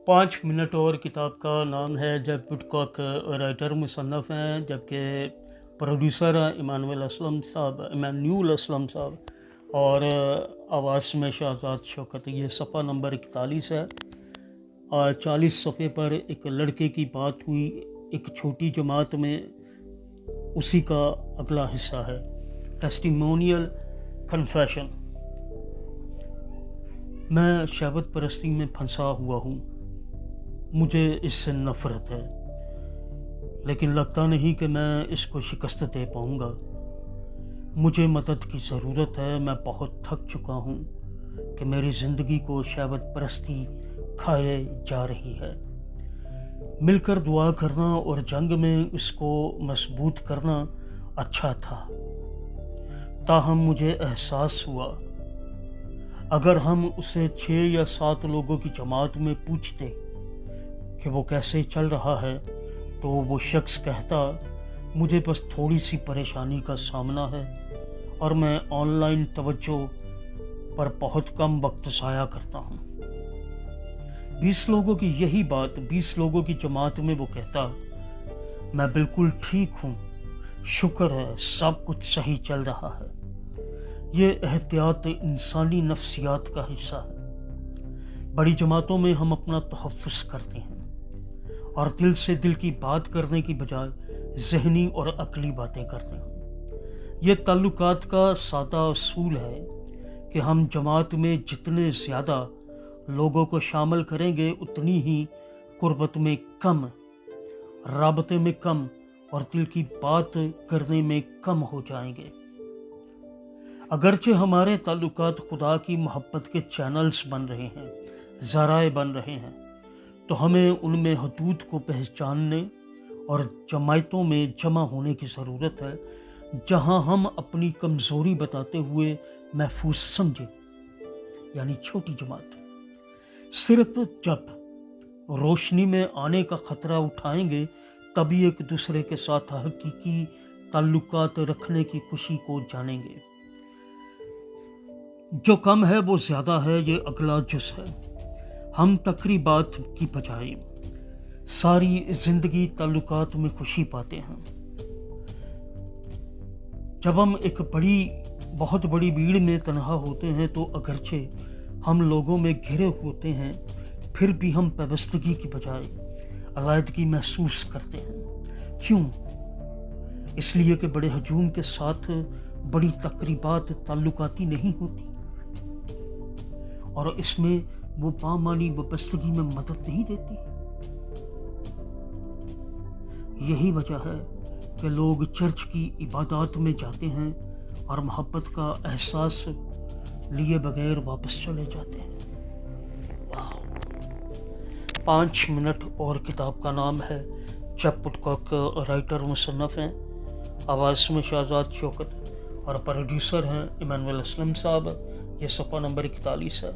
5 minute اور کتاب کا نام ہے جب وڈکاک رائٹر مصنف ہیں، جبکہ پروڈیوسر ہیں ایمانویل اسلم صاحب اور آواز میں شہزاد شوکت۔ یہ صفحہ نمبر 41 ہے۔ 40 صفحے پر ایک لڑکے کی بات ہوئی ایک چھوٹی جماعت میں، اسی کا اگلا حصہ ہے، ٹیسٹیمونیل کنفیشن۔ میں شہوت پرستی میں پھنسا ہوا ہوں، مجھے اس سے نفرت ہے، لیکن لگتا نہیں کہ میں اس کو شکست دے پاؤں گا۔ مجھے مدد کی ضرورت ہے، میں بہت تھک چکا ہوں کہ میری زندگی کو شہوت پرستی کھائے جا رہی ہے۔ مل کر دعا کرنا اور جنگ میں اس کو مضبوط کرنا اچھا تھا، تاہم مجھے احساس ہوا اگر ہم اسے 6 یا 7 لوگوں کی جماعت میں پوچھتے کہ وہ کیسے چل رہا ہے تو وہ شخص کہتا مجھے بس تھوڑی سی پریشانی کا سامنا ہے اور میں آن لائن توجہ پر بہت کم وقت ضائع کرتا ہوں۔ 20 لوگوں کی یہی بات 20 لوگوں کی جماعت میں وہ کہتا میں بالکل ٹھیک ہوں، شکر ہے، سب کچھ صحیح چل رہا ہے۔ یہ احتیاط انسانی نفسیات کا حصہ ہے۔ بڑی جماعتوں میں ہم اپنا تحفظ کرتے ہیں اور دل سے دل کی بات کرنے کی بجائے ذہنی اور عقلی باتیں کرتے ہیں۔ یہ تعلقات کا سادہ اصول ہے کہ ہم جماعت میں جتنے زیادہ لوگوں کو شامل کریں گے اتنی ہی قربت میں کم، رابطے میں کم اور دل کی بات کرنے میں کم ہو جائیں گے۔ اگرچہ ہمارے تعلقات خدا کی محبت کے چینلز بن رہے ہیں، ذرائع بن رہے ہیں، تو ہمیں ان میں حدود کو پہچاننے اور جماعتوں میں جمع ہونے کی ضرورت ہے جہاں ہم اپنی کمزوری بتاتے ہوئے محفوظ سمجھیں، یعنی چھوٹی جماعت۔ صرف جب روشنی میں آنے کا خطرہ اٹھائیں گے تبھی ایک دوسرے کے ساتھ حقیقی تعلقات رکھنے کی خوشی کو جانیں گے۔ جو کم ہے وہ زیادہ ہے، یہ اگلا جز ہے۔ ہم تقریبات کی بجائے ساری زندگی تعلقات میں خوشی پاتے ہیں۔ جب ہم ایک بہت بڑی بھیڑ میں تنہا ہوتے ہیں تو اگرچہ ہم لوگوں میں گھرے ہوتے ہیں پھر بھی ہم پیوستگی کی بجائے علیحدگی محسوس کرتے ہیں۔ کیوں؟ اس لیے کہ بڑے ہجوم کے ساتھ بڑی تقریبات تعلقاتی نہیں ہوتی اور اس میں وہ بامانی وابستگی میں مدد نہیں دیتی۔ یہی وجہ ہے کہ لوگ چرچ کی عبادات میں جاتے ہیں اور محبت کا احساس لیے بغیر واپس چلے جاتے ہیں۔ 5 منٹ اور کتاب کا نام ہے جب وڈکاک رائٹر مصنف ہیں، آواز میں شہزاد شوکت اور پروڈیوسر ہیں ایمانویل اسلم صاحب۔ یہ صفحہ نمبر 41 ہے۔